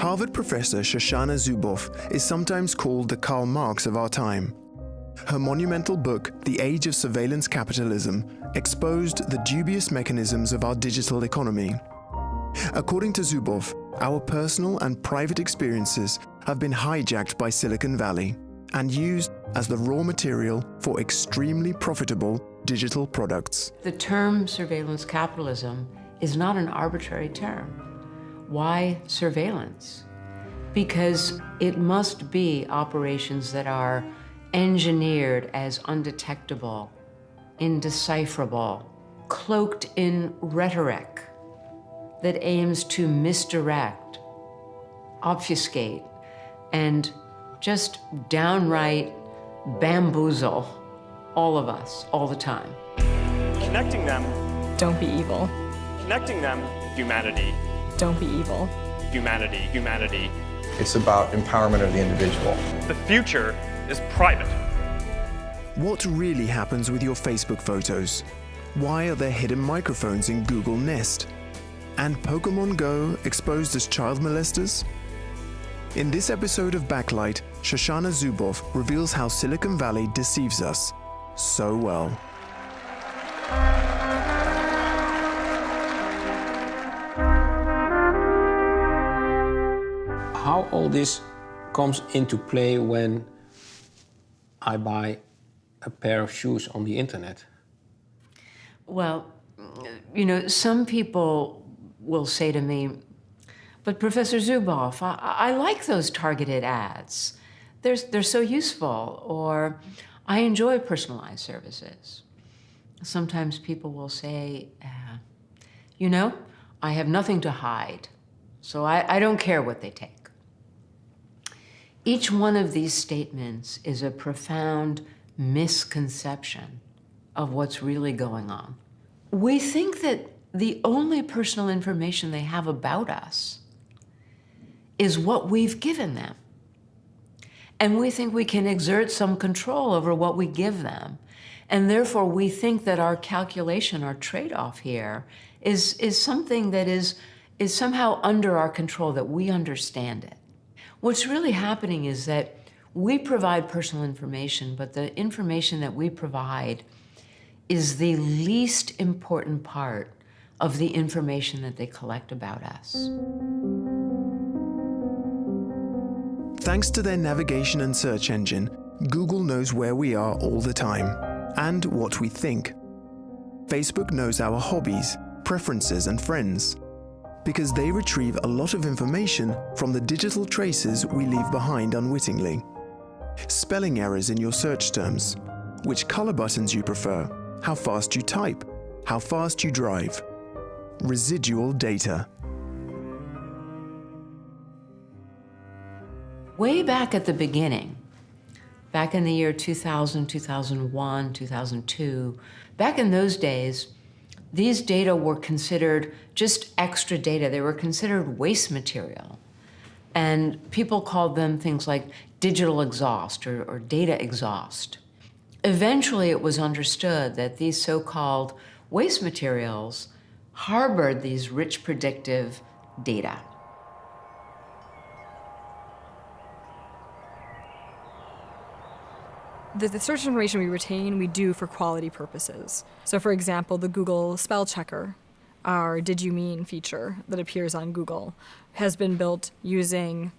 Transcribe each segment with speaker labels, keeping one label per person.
Speaker 1: Harvard professor Shoshana Zuboff is sometimes called the Karl Marx of our time. Her monumental book, The Age of Surveillance Capitalism, exposed the dubious mechanisms of our digital economy. According to Zuboff, our personal and private experiences have been hijacked by Silicon Valley and used as the raw material for extremely profitable digital products.
Speaker 2: The term surveillance capitalism is not an arbitrary term. Why surveillance? Because it must be operations that are engineered as undetectable, indecipherable, cloaked in rhetoric that aims to misdirect, obfuscate, and just downright bamboozle all of us, all the time.
Speaker 3: Connecting them.
Speaker 4: Don't be evil.
Speaker 3: Connecting them. Humanity.
Speaker 4: Don't be evil.
Speaker 3: Humanity. Humanity.
Speaker 5: It's about empowerment of the individual.
Speaker 3: The future is private.
Speaker 1: What really happens with your Facebook photos? Why are there hidden microphones in Google Nest? And Pokemon Go exposed as child molesters? In this episode of Backlight, Shoshana Zuboff reveals how Silicon Valley deceives us so well.
Speaker 6: How all this comes into play when I buy a pair of shoes on the internet?
Speaker 2: Well, you know, some people will say to me, but Professor Zuboff, I like those targeted ads. They're so useful, or I enjoy personalized services. Sometimes people will say, you know, I have nothing to hide, so I don't care what they take. Each one of these statements is a profound misconception of what's really going on. We think that the only personal information they have about us is what we've given them. And we think we can exert some control over what we give them. And therefore, we think that our calculation, our trade-off here, is something that is somehow under our control, that we understand it. What's really happening is that we provide personal information, but the information that we provide is the least important part of the information that they collect about us.
Speaker 1: Thanks to their navigation and search engine, Google knows where we are all the time and what we think. Facebook knows our hobbies, preferences, and friends, because they retrieve a lot of information from the digital traces we leave behind unwittingly. Spelling errors in your search terms, which color buttons you prefer, how fast you type, how fast you drive. Residual data.
Speaker 2: Way back at the beginning, back in the year 2000, 2001, 2002, back in those days, these data were considered just extra data. They were considered waste material. And people called them things like digital exhaust or data exhaust. Eventually, it was understood that these so-called waste materials harbored these rich predictive data.
Speaker 4: The search information we retain, we do for quality purposes. So for example, the Google spell checker, our Did You Mean feature that appears on Google, has been built using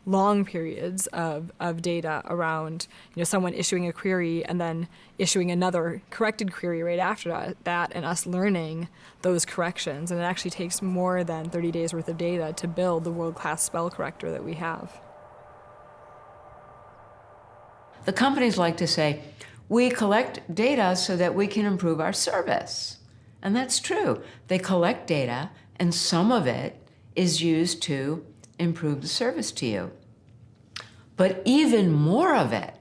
Speaker 4: long periods of data around, you know, someone issuing a query and then issuing another corrected query right after that, and us learning those corrections. And it actually takes more than 30 days worth of data to build the world-class spell corrector that we have.
Speaker 2: The companies like to say, we collect data so that we can improve our service. And that's true. They collect data, and some of it is used to improve the service to you. But even more of it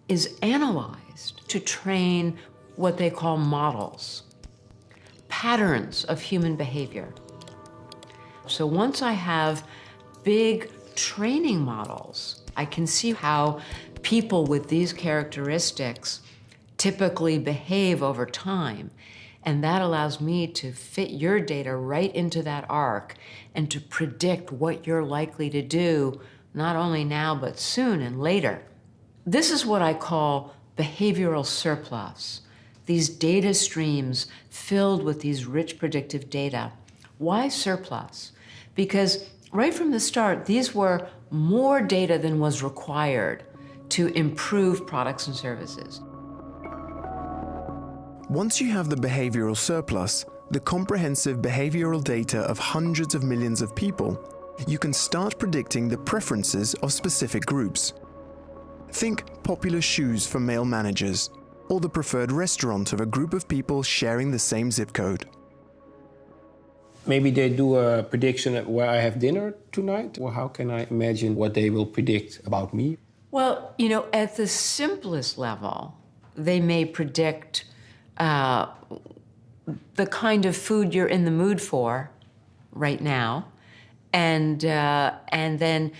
Speaker 2: is analyzed to train what they call models, patterns of human behavior. So once I have big training models, I can see how people with these characteristics typically behave over time. And that allows me to fit your data right into that arc and to predict what you're likely to do, not only now, but soon and later. This is what I call behavioral surplus. These data streams filled with these rich predictive data. Why surplus? Because right from the start, these were more data than was required to improve products and services.
Speaker 1: Once you have the behavioral surplus, the comprehensive behavioral data of hundreds of millions of people, you can start predicting the preferences of specific groups. Think popular shoes for male managers, or the preferred restaurant of a group of people sharing the same zip code.
Speaker 6: Maybe they do a prediction of where I have dinner tonight, or how can I imagine what they will predict about me?
Speaker 2: Well, you know, at the simplest level, they may predict the kind of food you're in the mood for right now, and then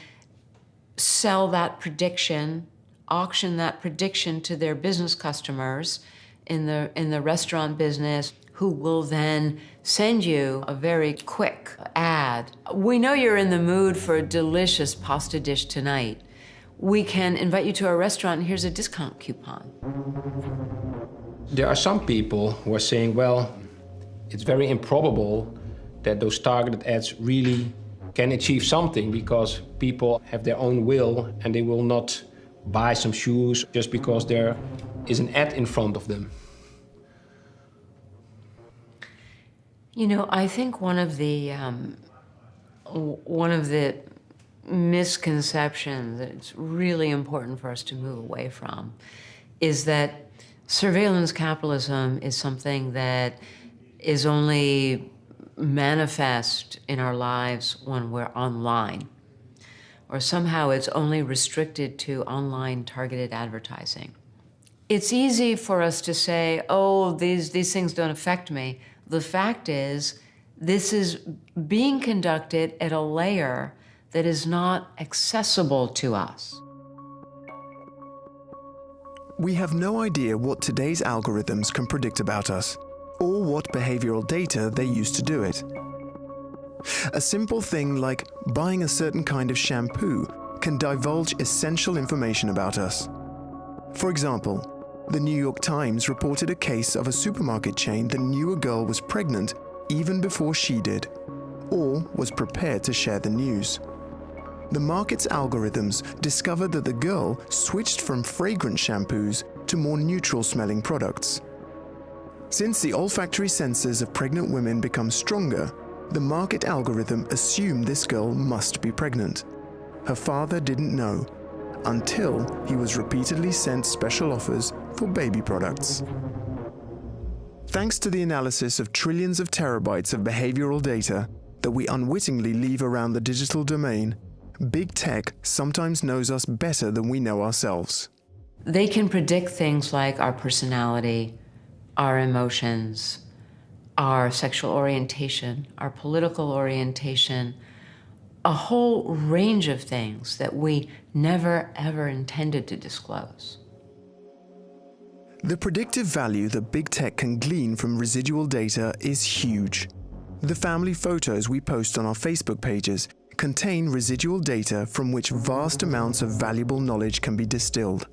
Speaker 2: sell that prediction, auction that prediction to their business customers in the restaurant business, who will then send you a very quick ad. We know you're in the mood for a delicious pasta dish tonight. We can invite you to our restaurant, and here's a discount coupon.
Speaker 6: There are some people who are saying, well, it's very improbable that those targeted ads really can achieve something, because people have their own will and they will not buy some shoes just because there is an ad in front of them.
Speaker 2: You know, I think one of the misconceptions that it's really important for us to move away from is that surveillance capitalism is something that is only manifest in our lives when we're online, or somehow it's only restricted to online targeted advertising. It's easy for us to say, oh, these things don't affect me. The fact is, this is being conducted at a layer that is not accessible to us.
Speaker 1: We have no idea what today's algorithms can predict about us, or what behavioral data they use to do it. A simple thing like buying a certain kind of shampoo can divulge essential information about us. For example, the New York Times reported a case of a supermarket chain that knew a girl was pregnant even before she did, or was prepared to share the news. The market's algorithms discovered that the girl switched from fragrant shampoos to more neutral-smelling products. Since the olfactory sensors of pregnant women become stronger, the market algorithm assumed this girl must be pregnant. Her father didn't know, until he was repeatedly sent special offers for baby products. Thanks to the analysis of trillions of terabytes of behavioral data that we unwittingly leave around the digital domain, big tech sometimes knows us better than we know ourselves.
Speaker 2: They can predict things like our personality, our emotions, our sexual orientation, our political orientation, a whole range of things that we never, ever intended to disclose.
Speaker 1: The predictive value that big tech can glean from residual data is huge. The family photos we post on our Facebook pages contain residual data from which vast amounts of valuable knowledge can be distilled.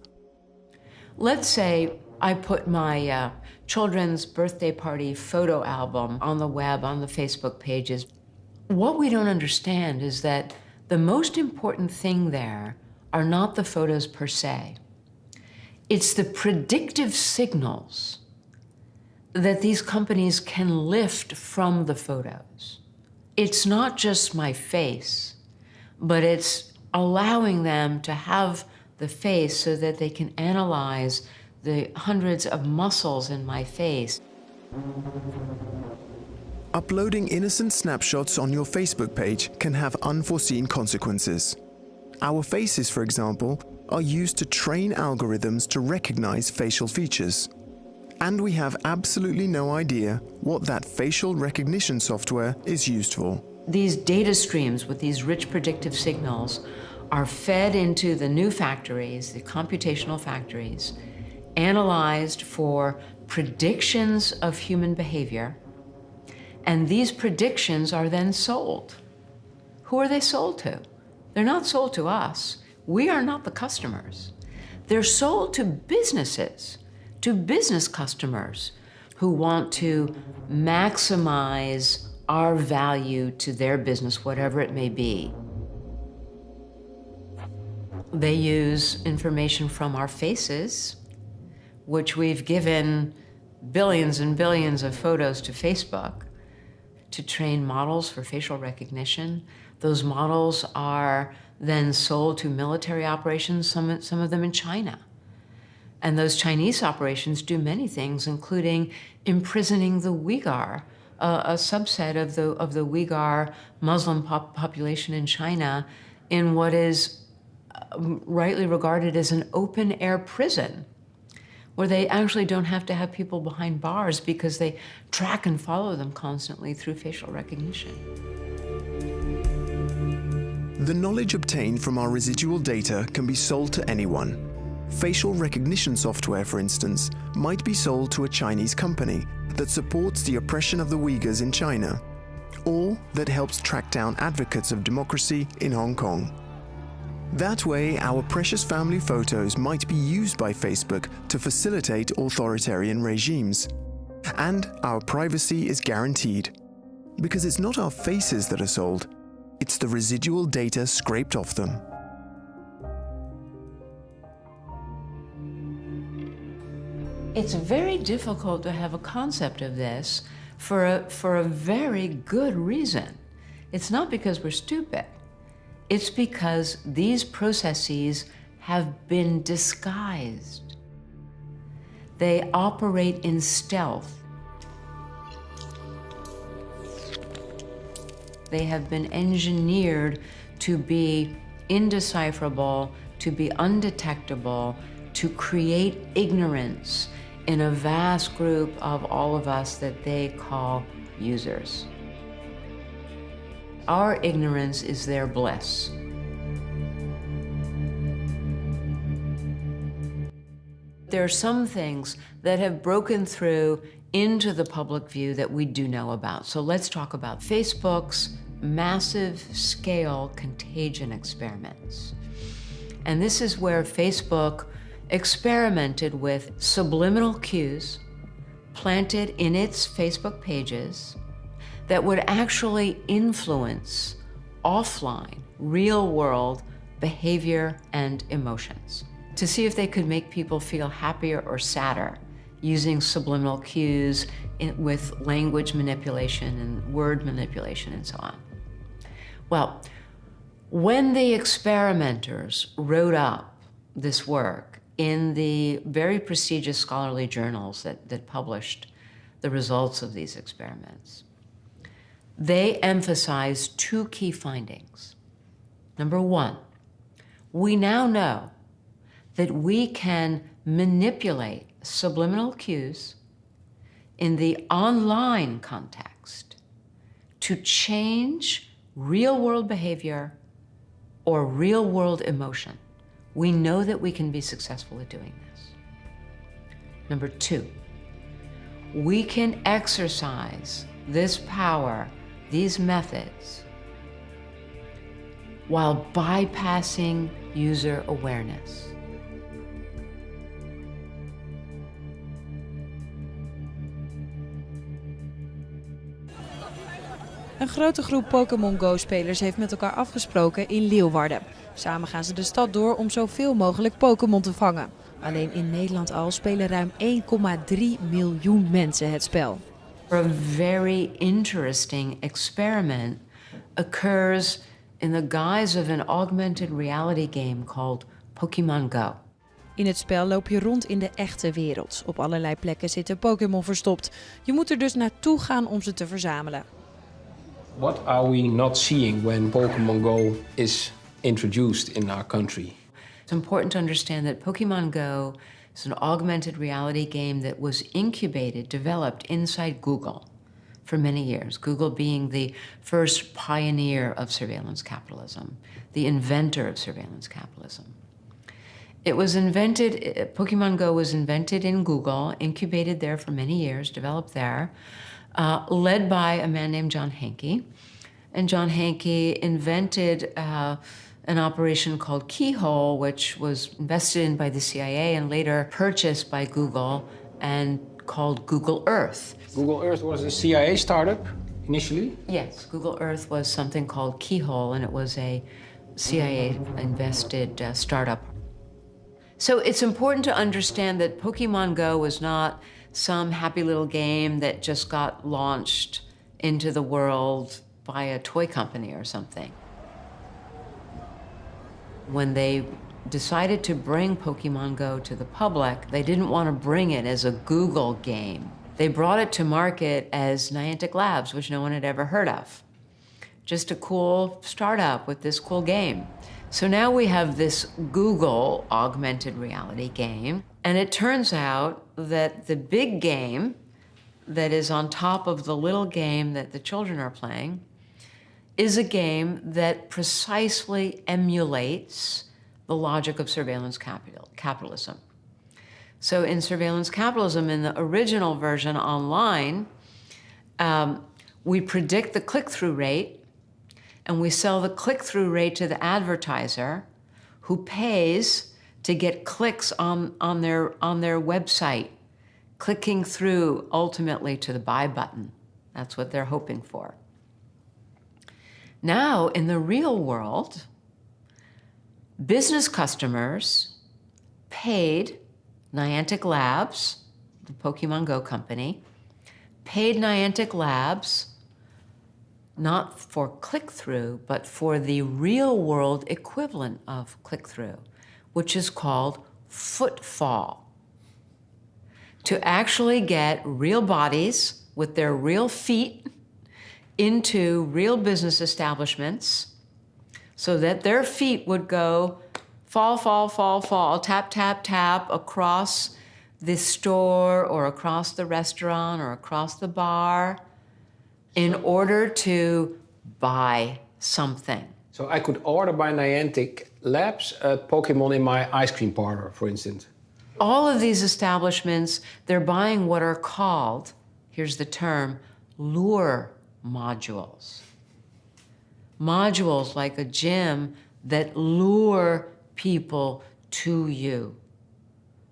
Speaker 2: Let's say I put my children's birthday party photo album on the web, on the Facebook pages. What we don't understand is that the most important thing there are not the photos per se. It's the predictive signals that these companies can lift from the photos. It's not just my face, but it's allowing them to have the face so that they can analyze the hundreds of muscles in my face.
Speaker 1: Uploading innocent snapshots on your Facebook page can have unforeseen consequences. Our faces, for example, are used to train algorithms to recognize facial features. And we have absolutely no idea what that facial recognition software is used for.
Speaker 2: These data streams with these rich predictive signals are fed into the new factories, the computational factories, analyzed for predictions of human behavior, and these predictions are then sold. Who are they sold to? They're not sold to us. We are not the customers. They're sold to businesses, to business customers who want to maximize our value to their business, whatever it may be. They use information from our faces, which we've given billions and billions of photos to Facebook to train models for facial recognition. Those models are then sold to military operations, some of them in China. And those Chinese operations do many things, including imprisoning the Uyghur, a subset of the Uyghur Muslim population in China, in what is rightly regarded as an open-air prison, where they actually don't have to have people behind bars because they track and follow them constantly through facial recognition.
Speaker 1: The knowledge obtained from our residual data can be sold to anyone. Facial recognition software, for instance, might be sold to a Chinese company that supports the oppression of the Uyghurs in China, or that helps track down advocates of democracy in Hong Kong. That way, our precious family photos might be used by Facebook to facilitate authoritarian regimes. And our privacy is guaranteed. Because it's not our faces that are sold, it's the residual data scraped off them.
Speaker 2: It's very difficult to have a concept of this for a very good reason. It's not because we're stupid. It's because these processes have been disguised. They operate in stealth. They have been engineered to be indecipherable, to be undetectable, to create ignorance in a vast group of all of us that they call users. Our ignorance is their bliss. There are some things that have broken through into the public view that we do know about. So let's talk about Facebook's massive scale contagion experiments. And this is where Facebook experimented with subliminal cues planted in its Facebook pages that would actually influence offline, real-world behavior and emotions, to see if they could make people feel happier or sadder using subliminal cues with language manipulation and word manipulation and so on. Well, when the experimenters wrote up this work in the very prestigious scholarly journals that published the results of these experiments, they emphasized two key findings. Number one, we now know that we can manipulate subliminal cues in the online context to change real-world behavior or real-world emotion. We know that we can be successful at doing this. Number two, we can exercise this power, these methods, while bypassing user awareness.
Speaker 7: Een grote groep Pokémon Go-spelers heeft met elkaar afgesproken in Leeuwarden. Samen gaan ze de stad door om zoveel mogelijk Pokémon te vangen. Alleen in Nederland al spelen ruim 1,3 miljoen mensen het spel.
Speaker 2: A very interesting experiment occurs in the guise of an augmented reality game called Pokémon Go.
Speaker 7: In het spel loop je rond in de echte wereld. Op allerlei plekken zitten Pokémon verstopt. Je moet er dus naartoe gaan om ze te verzamelen.
Speaker 6: What are we not seeing when Pokemon Go is introduced in our country?
Speaker 2: It's important to understand that Pokemon Go is an augmented reality game that was incubated, developed inside Google for many years. Google being the first pioneer of surveillance capitalism, the inventor of surveillance capitalism. It was invented, Pokemon Go was invented in Google, incubated there for many years, developed there, led by a man named John Hanke. And John Hanke invented an operation called Keyhole, which was invested in by the CIA and later purchased by Google and called Google Earth.
Speaker 6: Google Earth was a CIA startup initially?
Speaker 2: Yes, Google Earth was something called Keyhole, and it was a CIA-invested startup. So it's important to understand that Pokemon Go was not some happy little game that just got launched into the world by a toy company or something. When they decided to bring Pokemon Go to the public, they didn't want to bring it as a Google game. They brought it to market as Niantic Labs, which no one had ever heard of. Just a cool startup with this cool game. So now we have this Google augmented reality game, and it turns out that the big game that is on top of the little game that the children are playing is a game that precisely emulates the logic of surveillance capitalism. So in surveillance capitalism, in the original version online, we predict the click-through rate, and we sell the click-through rate to the advertiser, who pays to get clicks on their website, clicking through ultimately to the buy button. That's what they're hoping for. Now, in the real world, business customers paid Niantic Labs, the Pokemon Go company, paid Niantic Labs not for click-through, but for the real-world equivalent of click-through, which is called footfall. To actually get real bodies with their real feet into real business establishments so that their feet would go fall, fall, fall, fall, tap, tap, tap across the store or across the restaurant or across the bar in order to buy something.
Speaker 6: So I could order by Niantic Labs a Pokemon in my ice cream parlor, for instance.
Speaker 2: All of these establishments, they're buying what are called, here's the term, lure modules. Modules like a gym that lure people to you.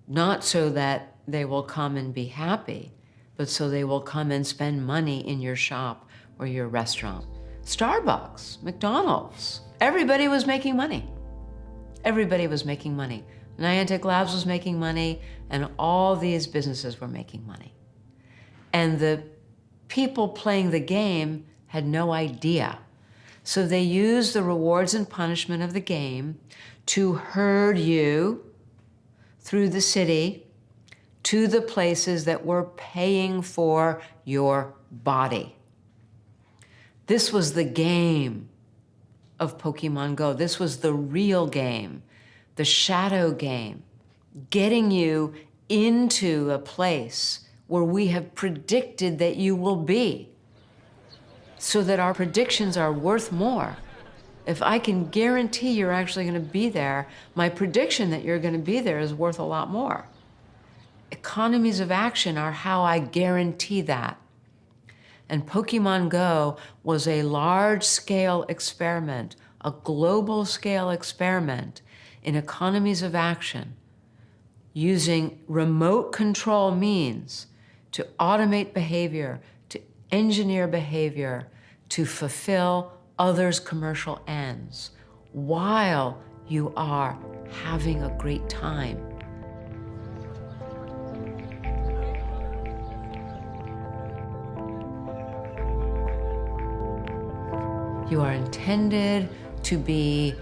Speaker 2: Not so that they will come and be happy, but so they will come and spend money in your shop or your restaurant. Starbucks, McDonald's, everybody was making money. Everybody was making money. Niantic Labs was making money, and all these businesses were making money. And the people playing the game had no idea. So they used the rewards and punishment of the game to herd you through the city to the places that were paying for your body. This was the game of Pokemon Go. This was the real game, the shadow game, getting you into a place where we have predicted that you will be, so that our predictions are worth more. If I can guarantee you're actually going to be there, my prediction that you're going to be there is worth a lot more. Economies of action are how I guarantee that. And Pokemon Go was a large-scale experiment, a global-scale experiment in economies of action, using remote control means to automate behavior, to engineer behavior, to fulfill others' commercial ends, while you are having a great time. You are intended to be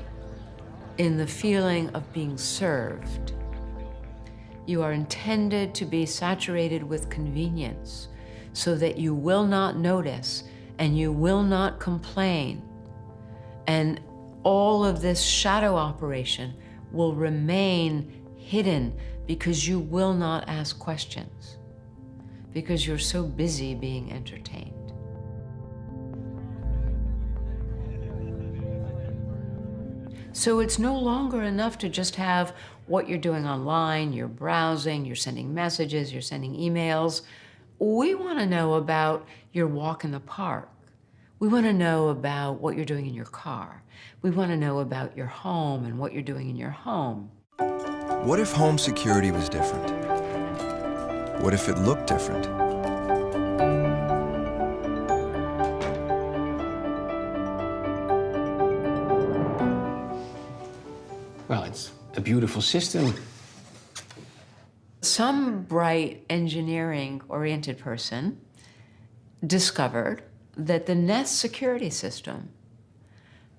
Speaker 2: in the feeling of being served. You are intended to be saturated with convenience so that you will not notice and you will not complain. And all of this shadow operation will remain hidden because you will not ask questions, because you're so busy being entertained. So it's no longer enough to just have what you're doing online, you're browsing, you're sending messages, you're sending emails. We want to know about your walk in the park. We want to know about what you're doing in your car. We want to know about your home and what you're doing in your home.
Speaker 8: What if home security was different? What if it looked different?
Speaker 6: Well, it's a beautiful system.
Speaker 2: Some bright engineering-oriented person discovered that the Nest security system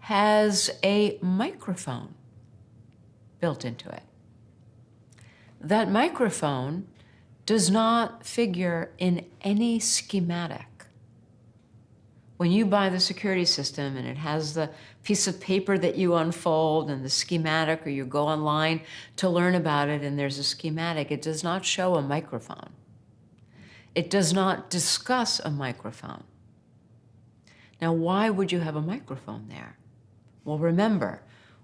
Speaker 2: has a microphone built into it. That microphone does not figure in any schematic. When you buy the security system and it has the piece of paper that you unfold and the schematic, or you go online to learn about it and there's a schematic, it does not show a microphone. It does not discuss a microphone. Now, why would you have a microphone there? Well, remember,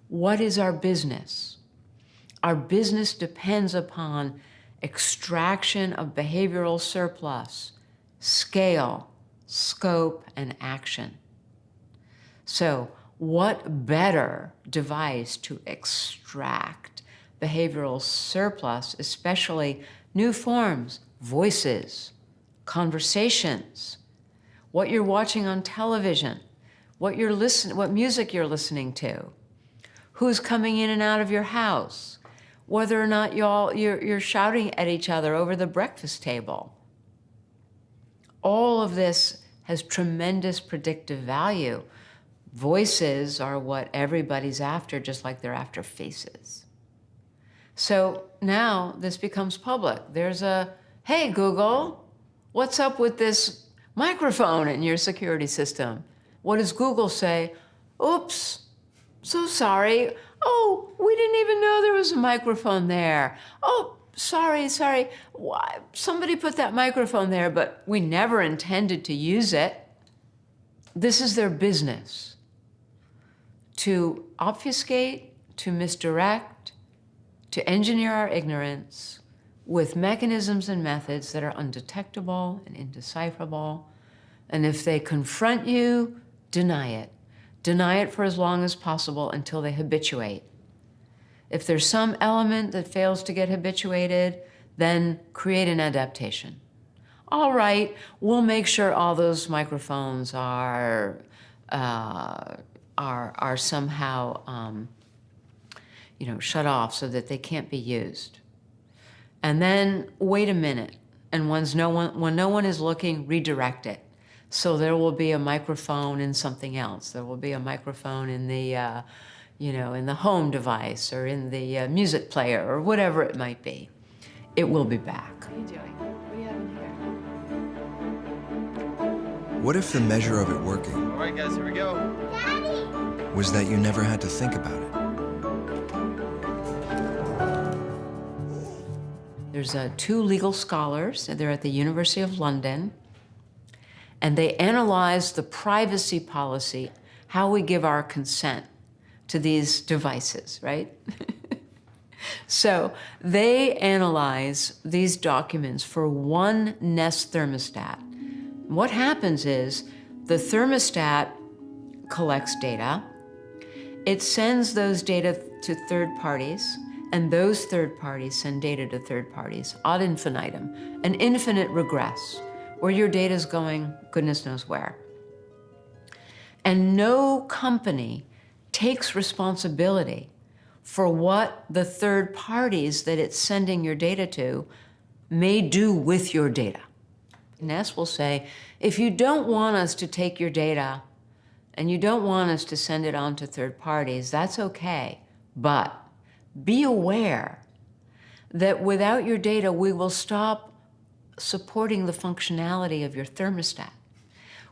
Speaker 2: what is our business? Our business depends upon extraction of behavioral surplus, scale, scope, and action. So, what better device to extract behavioral surplus, especially new forms, voices, conversations, what you're watching on television, what music you're listening to, who's coming in and out of your house, whether or not you're shouting at each other over the breakfast table. All of this has tremendous predictive value. Voices are what everybody's after, just like they're after faces. So now this becomes public. There's a, hey, Google, what's up with this microphone in your security system? What does Google say? Oops, so sorry. Oh, we didn't even know there was a microphone there. Oh, sorry. Why? Somebody put that microphone there, but we never intended to use it. This is their business. To obfuscate, to misdirect, to engineer our ignorance with mechanisms and methods that are undetectable and indecipherable. And if they confront you, deny it. Deny it for as long as possible until they habituate. If there's some element that fails to get habituated, then create an adaptation. All right, we'll make sure all those microphones are somehow shut off so that they can't be used. And then wait a minute, and when no one is looking, redirect it. So there will be a microphone in something else. There will be a microphone in the, in the home device or in the music player or whatever it might be. It will be back.
Speaker 9: What are you doing? What do you have in here?
Speaker 8: What if the measure of it working,
Speaker 9: All right, guys, here we go.
Speaker 8: Daddy, was that you never had to think about it?
Speaker 2: There's two legal scholars, and they're at the University of London, and they analyze the privacy policy, how we give our consent to these devices, right? So they analyze these documents for one Nest thermostat. What happens is the thermostat collects data, it sends those data to third parties, and those third parties send data to third parties ad infinitum, an infinite regress, where your data is going goodness knows where. And no company takes responsibility for what the third parties that it's sending your data to may do with your data. Nest will say, if you don't want us to take your data and you don't want us to send it on to third parties, that's okay, but be aware that without your data, we will stop supporting the functionality of your thermostat.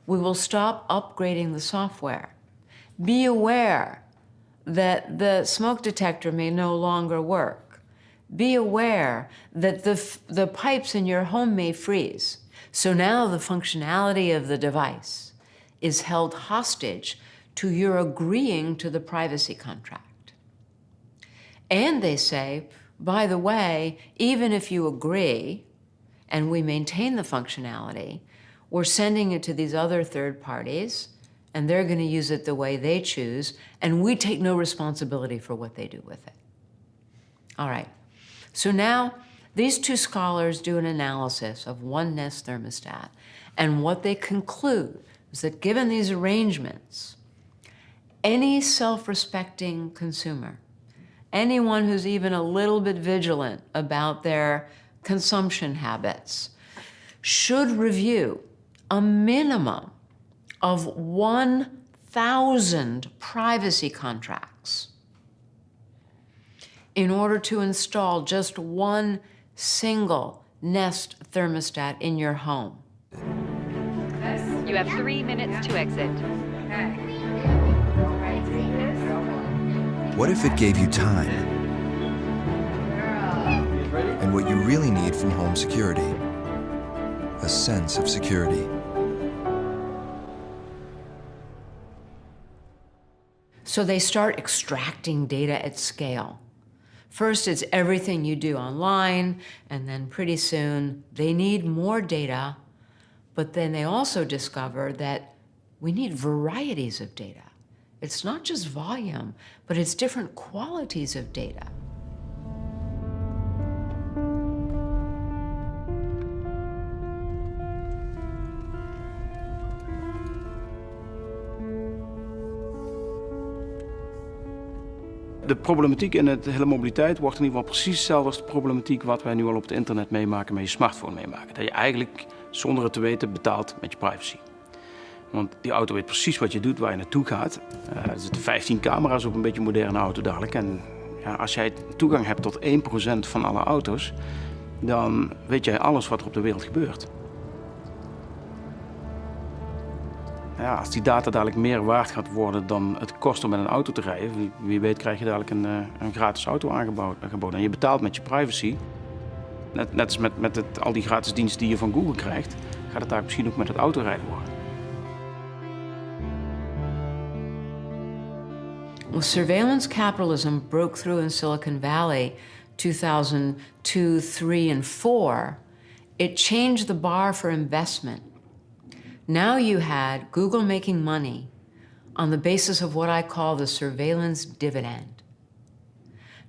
Speaker 2: We will stop upgrading the software. Be aware that the smoke detector may no longer work. Be aware that the pipes in your home may freeze. So now the functionality of the device is held hostage to your agreeing to the privacy contract. And they say, by the way, even if you agree and we maintain the functionality, we're sending it to these other third parties and they're going to use it the way they choose, and we take no responsibility for what they do with it. All right, so now these two scholars do an analysis of one Nest thermostat, and what they conclude is that given these arrangements, any self-respecting consumer, anyone who's even a little bit vigilant about their consumption habits, should review a minimum of 1,000 privacy contracts in order to install just one single Nest thermostat in your home.
Speaker 10: You have 3 minutes to exit.
Speaker 8: What if it gave you time? And what you really need from home security? A sense of security.
Speaker 2: So they start extracting data at scale. First, it's everything you do online, and then pretty soon they need more data, but then they also discover that we need varieties of data. It's not just volume, but it's different qualities of data.
Speaker 11: De problematiek in het hele mobiliteit wordt in ieder geval precies hetzelfde als de problematiek wat wij nu al op het internet meemaken, met je smartphone meemaken. Dat je eigenlijk zonder het te weten betaalt met je privacy. Want die auto weet precies wat je doet, waar je naartoe gaat. Er zitten 15 camera's op een beetje moderne auto dadelijk. En ja, als jij toegang hebt tot 1% van alle auto's, dan weet jij alles wat er op de wereld gebeurt. Ja, als die data dadelijk meer waard gaat worden dan het kost om met een auto te rijden, wie weet krijg je dadelijk een gratis auto aangeboden. En je betaalt met je privacy. Net als met al die gratis diensten die je van Google krijgt, gaat het daar misschien ook met het autorijden worden.
Speaker 2: Well, surveillance capitalism broke through in Silicon Valley 2002, 3, and 4. It changed the bar for investment. Now you had Google making money on the basis of what I call the surveillance dividend.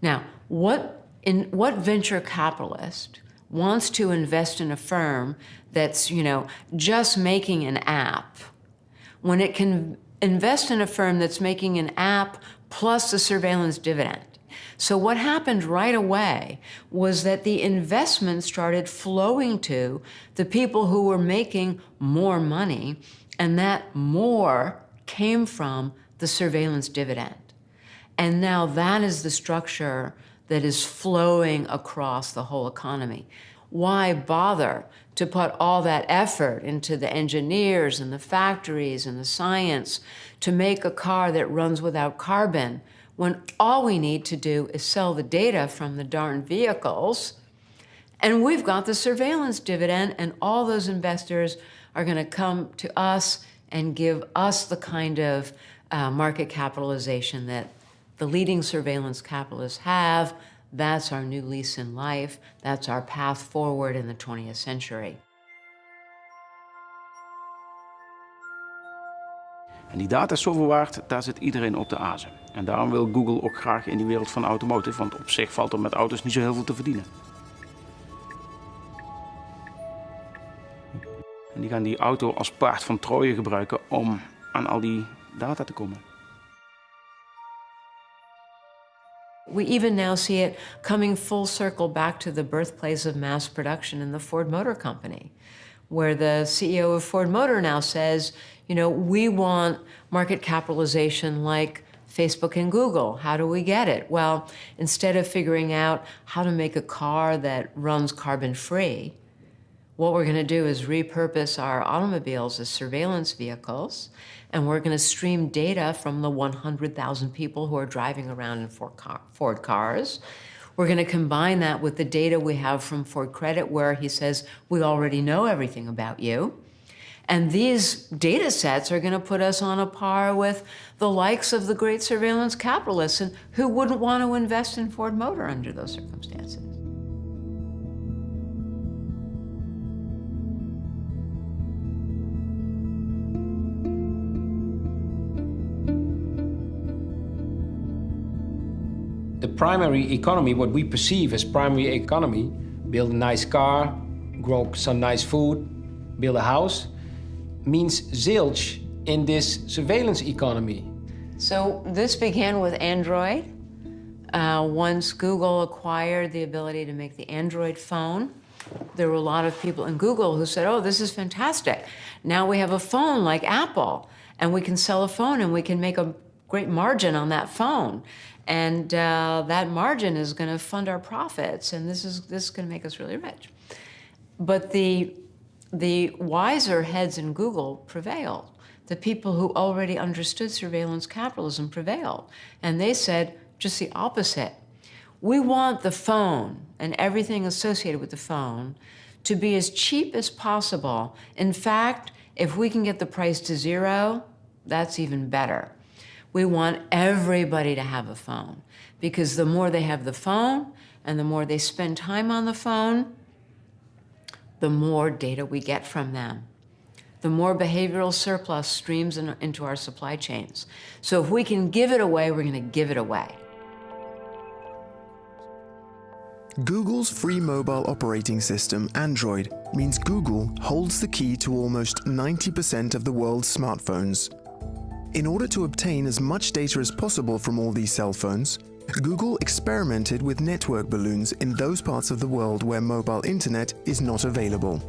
Speaker 2: Now, what venture capitalist wants to invest in a firm that's, just making an app when it can invest in a firm that's making an app plus the surveillance dividend? So what happened right away was that the investment started flowing to the people who were making more money, and that more came from the surveillance dividend. And now that is the structure that is flowing across the whole economy. Why bother to put all that effort into the engineers and the factories and the science to make a car that runs without carbon, when all we need to do is sell the data from the darn vehicles, and we've got the surveillance dividend, and all those investors are going to come to us and give us the kind of market capitalization that the leading surveillance capitalists have. That's our new lease in life. That's our path forward in the 20th century.
Speaker 11: En die data is zoveel waard, daar zit iedereen op de azen. En daarom wil Google ook graag in die wereld van automotive, want op zich valt er met auto's niet zo heel veel te verdienen. En die gaan die auto als paard van Troje gebruiken om aan al die data te komen.
Speaker 2: We even now see it coming full circle back to the birthplace of mass production in the Ford Motor Company, where the CEO of Ford Motor now says, we want market capitalization like Facebook and Google. How do we get it? Well, instead of figuring out how to make a car that runs carbon-free, what we're going to do is repurpose our automobiles as surveillance vehicles, and we're going to stream data from the 100,000 people who are driving around in Ford cars. We're going to combine that with the data we have from Ford Credit, where he says, we already know everything about you. And these data sets are going to put us on a par with the likes of the great surveillance capitalists, and who wouldn't want to invest in Ford Motor under those circumstances?
Speaker 6: The primary economy, what we perceive as primary economy, build a nice car, grow some nice food, build a house, means zilch in this surveillance economy.
Speaker 2: So this began with Android. Once Google acquired the ability to make the Android phone, there were a lot of people in Google who said, oh, this is fantastic. Now we have a phone like Apple, and we can sell a phone and we can make a great margin on that phone. And that margin is going to fund our profits, and this is going to make us really rich. But the wiser heads in Google prevailed. The people who already understood surveillance capitalism prevailed. And they said just the opposite. We want the phone and everything associated with the phone to be as cheap as possible. In fact, if we can get the price to zero, that's even better. We want everybody to have a phone, because the more they have the phone and the more they spend time on the phone, the more data we get from them. The more behavioral surplus streams into our supply chains. So if we can give it away, we're going to give it away.
Speaker 1: Google's free mobile operating system, Android, means Google holds the key to almost 90% of the world's smartphones. In order to obtain as much data as possible from all these cell phones, Google experimented with network balloons in those parts of the world where mobile internet is not available.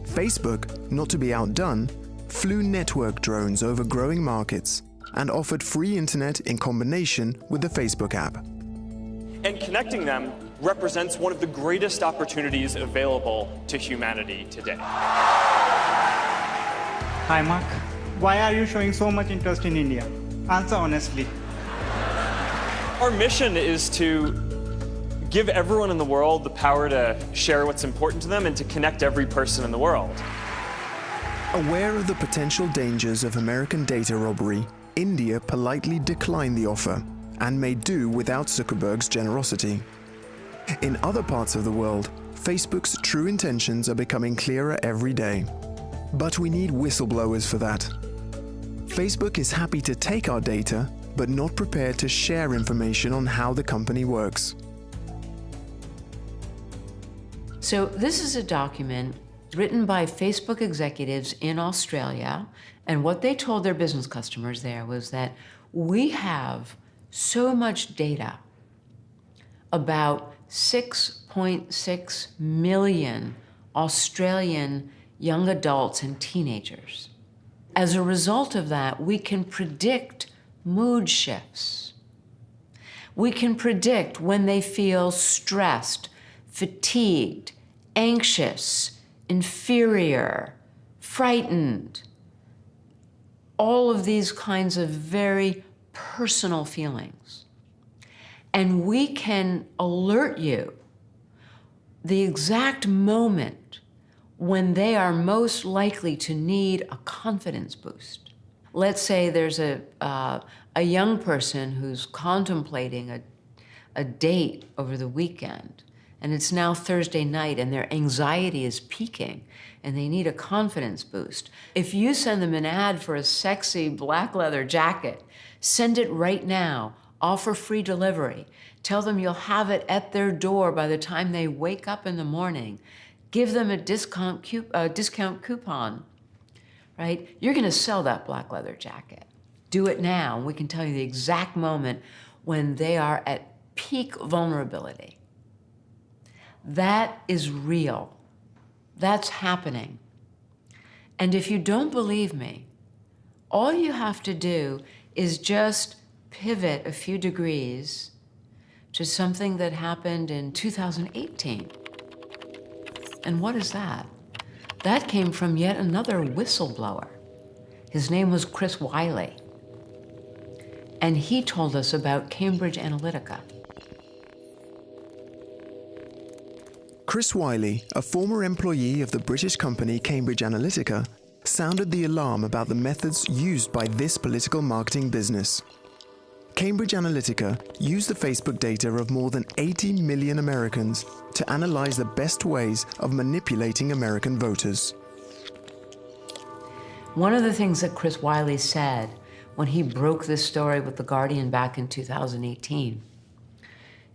Speaker 1: Facebook, not to be outdone, flew network drones over growing markets and offered free internet in combination with the Facebook app.
Speaker 3: And connecting them represents one of the greatest opportunities available to humanity today.
Speaker 12: Hi, Mark. Why are you showing so much interest in India? Answer honestly.
Speaker 3: Our mission is to give everyone in the world the power to share what's important to them and to connect every person in the world.
Speaker 1: Aware of the potential dangers of American data robbery, India politely declined the offer and made do without Zuckerberg's generosity. In other parts of the world, Facebook's true intentions are becoming clearer every day. But we need whistleblowers for that. Facebook is happy to take our data, but not prepared to share information on how the company works.
Speaker 2: So this is a document written by Facebook executives in Australia, and what they told their business customers there was that we have so much data about 6.6 million Australian young adults and teenagers. As a result of that, we can predict mood shifts. We can predict when they feel stressed, fatigued, anxious, inferior, frightened. All of these kinds of very personal feelings. And we can alert you the exact moment when they are most likely to need a confidence boost. Let's say there's a young person who's contemplating a date over the weekend, and it's now Thursday night, and their anxiety is peaking, and they need a confidence boost. If you send them an ad for a sexy black leather jacket, send it right now, offer free delivery, tell them you'll have it at their door by the time they wake up in the morning, give them a discount coupon, right? You're gonna sell that black leather jacket. Do it now, and we can tell you the exact moment when they are at peak vulnerability. That is real. That's happening. And if you don't believe me, all you have to do is just pivot a few degrees to something that happened in 2018. And what is that? That came from yet another whistleblower. His name was Chris Wiley. And he told us about Cambridge Analytica.
Speaker 1: Chris Wiley, a former employee of the British company Cambridge Analytica, sounded the alarm about the methods used by this political marketing business. Cambridge Analytica used the Facebook data of more than 80 million Americans to analyze the best ways of manipulating American voters.
Speaker 2: One of the things that Chris Wiley said when he broke this story with The Guardian back in 2018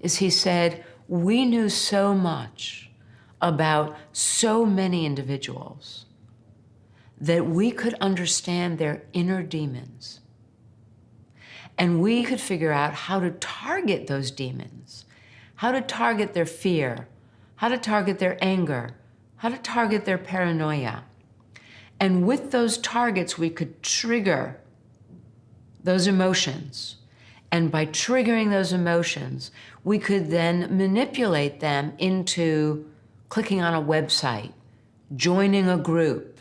Speaker 2: is he said, we knew so much about so many individuals that we could understand their inner demons. And we could figure out how to target those demons, how to target their fear, how to target their anger, how to target their paranoia. And with those targets, we could trigger those emotions. And by triggering those emotions, we could then manipulate them into clicking on a website, joining a group,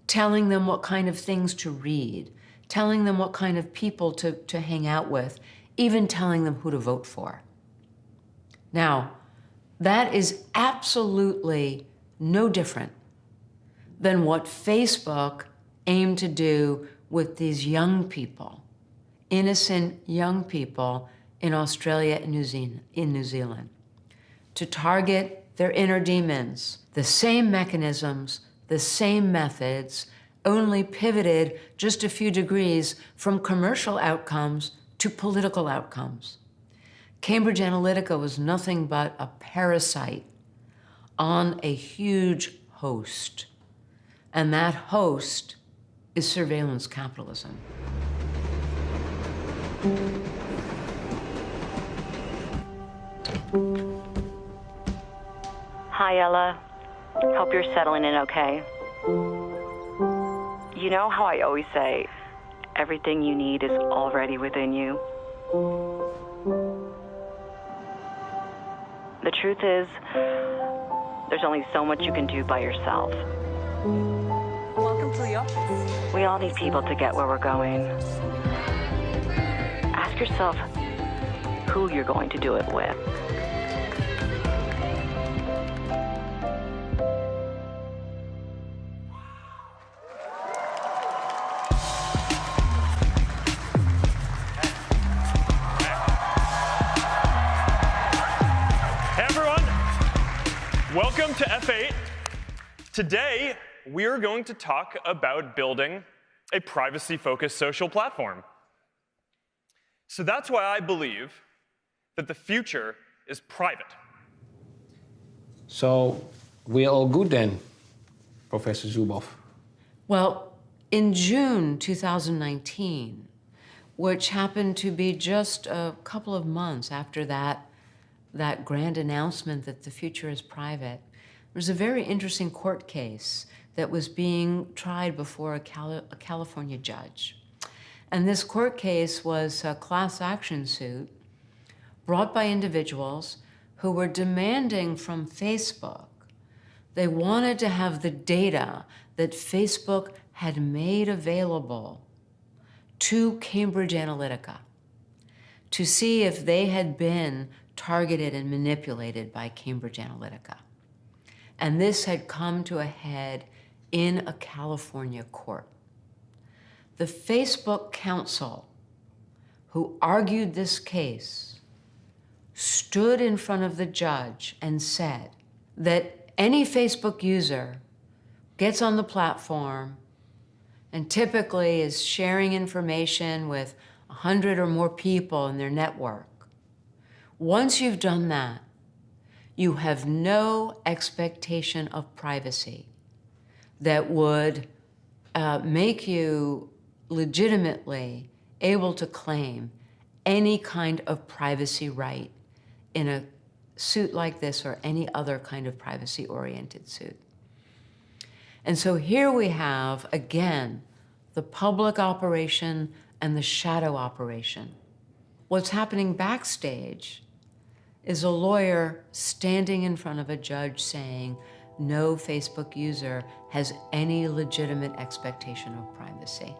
Speaker 2: telling them what kind of things to read, telling them what kind of people to hang out with, even telling them who to vote for. Now, that is absolutely no different than what Facebook aimed to do with these young people, innocent young people in Australia and New Zealand, to target their inner demons. The same mechanisms, the same methods, only pivoted just a few degrees from commercial outcomes to political outcomes. Cambridge Analytica was nothing but a parasite on a huge host, and that host is surveillance capitalism.
Speaker 13: Hi, Ella. Hope you're settling in okay. You know how I always say, everything you need is already within you? The truth is, there's only so much you can do by yourself.
Speaker 14: Welcome to the office.
Speaker 13: We all need people to get where we're going. Ask yourself who you're going to do it with.
Speaker 3: Welcome to F8. Today, we're going to talk about building a privacy-focused social platform. So that's why I believe that the future is private.
Speaker 6: So we're all good then, Professor Zuboff?
Speaker 2: Well, in June 2019, which happened to be just a couple of months after that grand announcement that the future is private, there was a very interesting court case that was being tried before a California judge. And this court case was a class action suit brought by individuals who were demanding from Facebook. They wanted to have the data that Facebook had made available to Cambridge Analytica to see if they had been targeted and manipulated by Cambridge Analytica. And this had come to a head in a California court. The Facebook counsel who argued this case stood in front of the judge and said that any Facebook user gets on the platform and typically is sharing information with 100 or more people in their network. Once you've done that, you have no expectation of privacy that would make you legitimately able to claim any kind of privacy right in a suit like this or any other kind of privacy-oriented suit. And so here we have, again, the public operation and the shadow operation. What's happening backstage is a lawyer standing in front of a judge saying, no Facebook user has any legitimate expectation of privacy.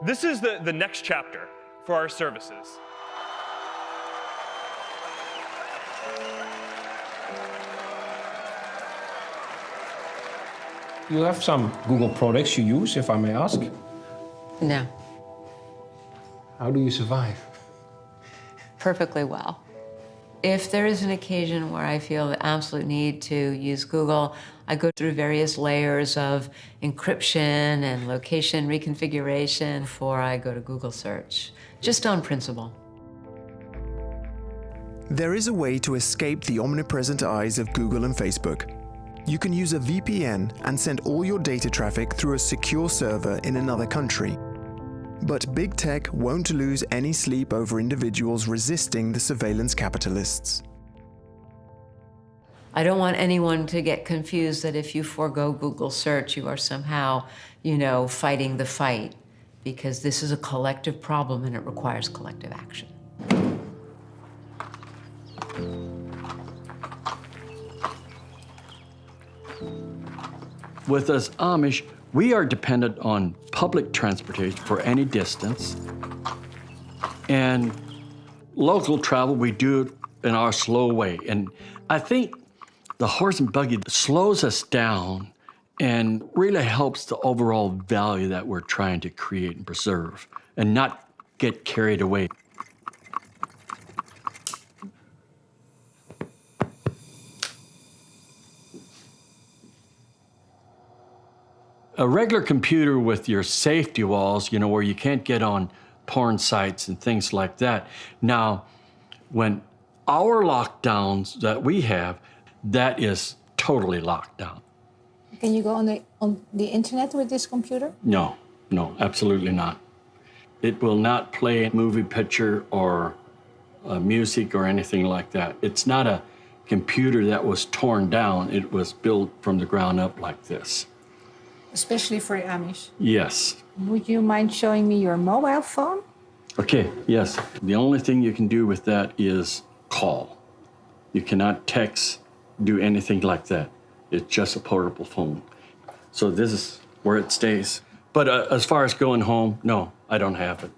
Speaker 3: This is the next chapter for our services.
Speaker 6: You have some Google products you use, if I may ask.
Speaker 2: No.
Speaker 6: How do you survive?
Speaker 2: Perfectly well. If there is an occasion where I feel the absolute need to use Google, I go through various layers of encryption and location reconfiguration before I go to Google search, just on principle.
Speaker 1: There is a way to escape the omnipresent eyes of Google and Facebook. You can use a VPN and send all your data traffic through a secure server in another country. But big tech won't lose any sleep over individuals resisting the surveillance capitalists.
Speaker 2: I don't want anyone to get confused that if you forego Google search, you are somehow, fighting the fight, because this is a collective problem and it requires collective action.
Speaker 15: With us Amish, we are dependent on public transportation for any distance. And local travel, we do it in our slow way. And I think the horse and buggy slows us down and really helps the overall value that we're trying to create and preserve and not get carried away. A regular computer with your safety walls, where you can't get on porn sites and things like that. Now, when our lockdowns that we have, that is totally locked down.
Speaker 16: Can you go on the internet with this computer?
Speaker 15: No, absolutely not. It will not play a movie picture or music or anything like that. It's not a computer that was torn down. It was built from the ground up like this.
Speaker 16: Especially for Amish.
Speaker 15: Yes.
Speaker 16: Would you mind showing me your mobile phone?
Speaker 15: Okay, yes. The only thing you can do with that is call. You cannot text, do anything like that. It's just a portable phone. So this is where it stays. But as far as going home, no, I don't have it.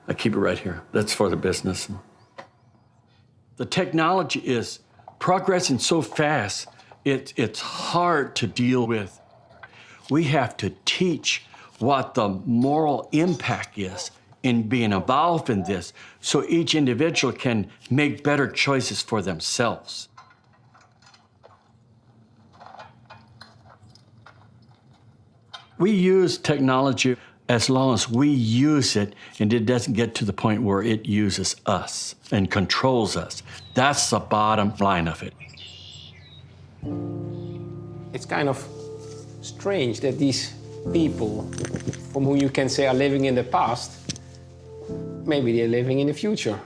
Speaker 15: I keep it right here. That's for the business. The technology is progressing so fast, it's hard to deal with. We have to teach what the moral impact is in being involved in this so each individual can make better choices for themselves. We use technology as long as we use it and it doesn't get to the point where it uses us and controls us. That's the bottom line of it.
Speaker 6: It's kind of strange that these people, from whom you can say are living in the past, maybe they're living in the future.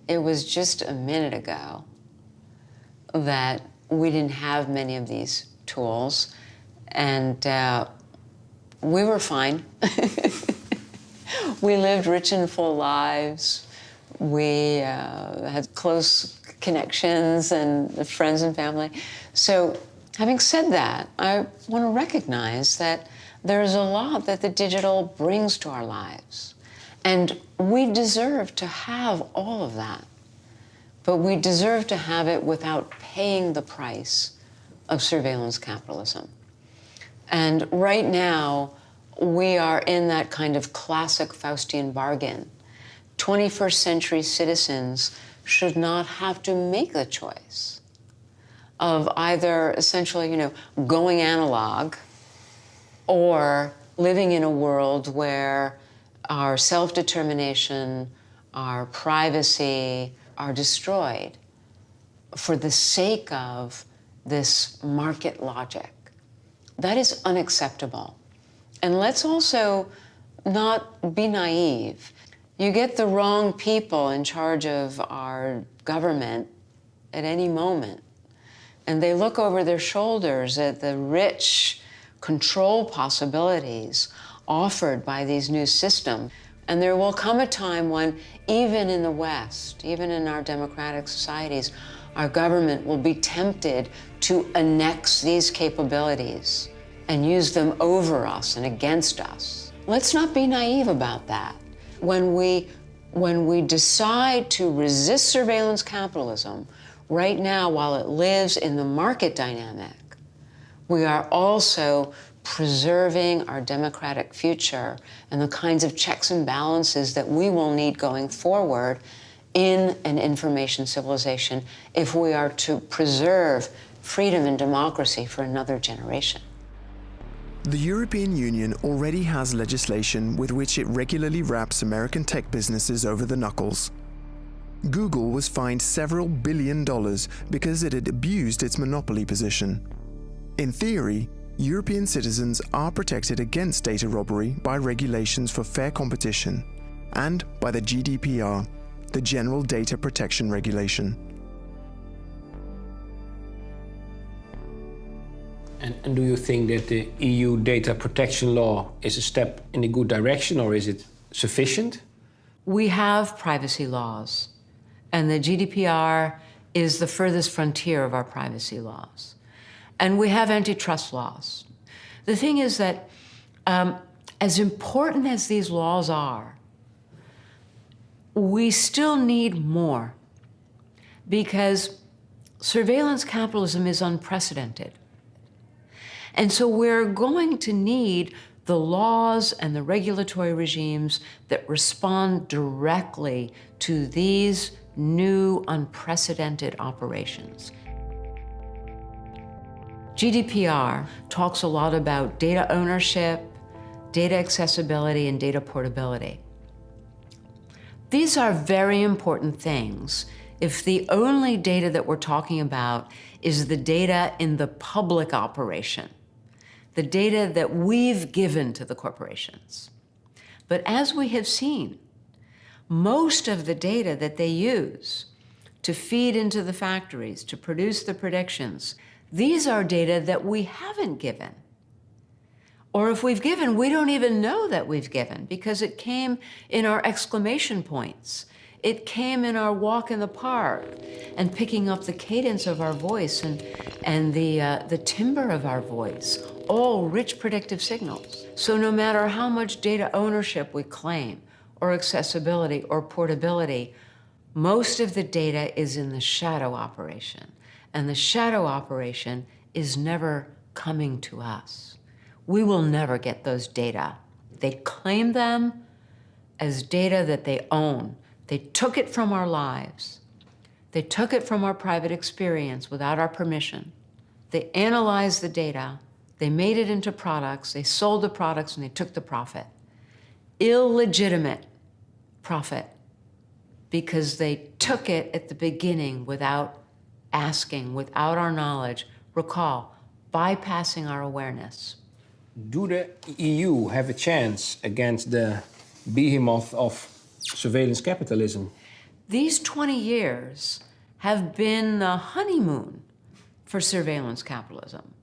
Speaker 2: It was just a minute ago that we didn't have many of these tools, and we were fine. We lived rich and full lives. We had close connections and friends and family. So, having said that, I want to recognize that there's a lot that the digital brings to our lives. And we deserve to have all of that. But we deserve to have it without paying the price of surveillance capitalism. And right now, we are in that kind of classic Faustian bargain. 21st century citizens should not have to make the choice of either essentially, going analog or living in a world where our self-determination, our privacy are destroyed for the sake of this market logic. That is unacceptable. And let's also not be naive. You get the wrong people in charge of our government at any moment, and they look over their shoulders at the rich control possibilities offered by these new systems. And there will come a time when, even in the West, even in our democratic societies, our government will be tempted to annex these capabilities and use them over us and against us. Let's not be naive about that. When we decide to resist surveillance capitalism, right now, while it lives in the market dynamic, We are also preserving our democratic future and the kinds of checks and balances that we will need going forward in an information civilization if we are to preserve freedom and democracy for another generation.
Speaker 1: The European Union already has legislation with which it regularly wraps American tech businesses over the knuckles. Google was fined several $1 billion because it had abused its monopoly position. In theory, European citizens are protected against data robbery by regulations for fair competition and by the GDPR, the General Data Protection Regulation.
Speaker 6: And do you think that the EU data protection law is a step in the good direction, or is it sufficient?
Speaker 2: We have privacy laws, and the GDPR is the furthest frontier of our privacy laws. And we have antitrust laws. The thing is that as important as these laws are, we still need more, because surveillance capitalism is unprecedented. And so we're going to need the laws and the regulatory regimes that respond directly to these new unprecedented operations. GDPR talks a lot about data ownership, data accessibility, and data portability. These are very important things if the only data that we're talking about is the data in the public operation, the data that we've given to the corporations. But as we have seen, most of the data that they use to feed into the factories, to produce the predictions, these are data that we haven't given. Or if we've given, we don't even know that we've given, because it came in our exclamation points. It came in our walk in the park and picking up the cadence of our voice and the timbre of our voice, all rich predictive signals. So no matter how much data ownership we claim, or accessibility or portability, most of the data is in the shadow operation. And the shadow operation is never coming to us. We will never get those data. They claim them as data that they own. They took it from our lives. They took it from our private experience without our permission. They analyzed the data. They made it into products. They sold the products and they took the profit. Illegitimate profit, because they took it at the beginning without asking, without our knowledge. Recall, bypassing our awareness.
Speaker 6: Do the EU have a chance against the behemoth of surveillance capitalism?
Speaker 2: These 20 years have been the honeymoon for surveillance capitalism,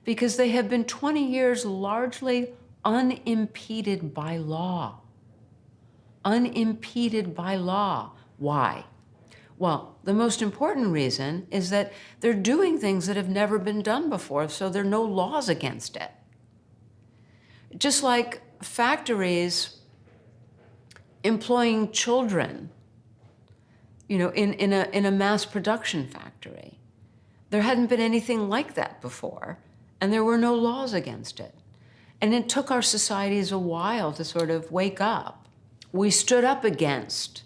Speaker 2: because they have been 20 years largely unimpeded by law. Unimpeded by law. Why? Well, the most important reason is that they're doing things that have never been done before, so there are no laws against it. Just like factories employing children, you know, in a mass production factory. There hadn't been anything like that before, and there were no laws against it. And it took our societies a while to sort of wake up. We stood up against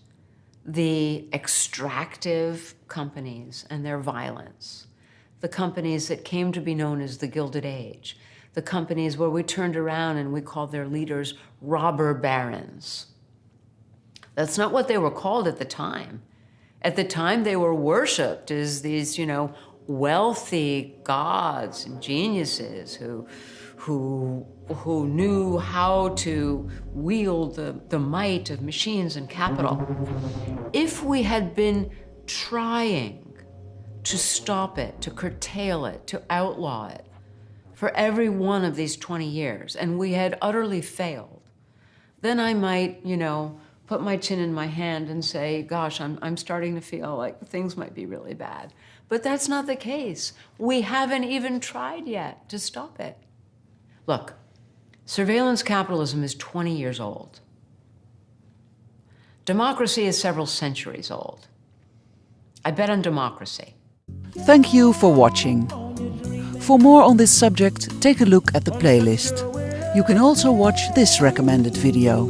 Speaker 2: the extractive companies and their violence, the companies that came to be known as the Gilded Age, the companies where we turned around and we called their leaders robber barons. That's not what they were called at the time. At the time, they were worshipped as these, you know, wealthy gods and geniuses who knew how to wield the might of machines and capital. If we had been trying to stop it, to curtail it, to outlaw it for every one of these 20 years, and we had utterly failed, then I might, you know, put my chin in my hand and say, gosh, I'm starting to feel like things might be really bad. But that's not the case. We haven't even tried yet to stop it. Look, surveillance capitalism is 20 years old. Democracy is several centuries old. I bet on democracy.
Speaker 17: Thank you for watching. For more on this subject, take a look at the playlist. You can also watch this recommended video.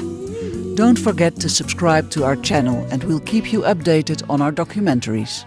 Speaker 17: Don't forget to subscribe to our channel and we'll keep you updated on our documentaries.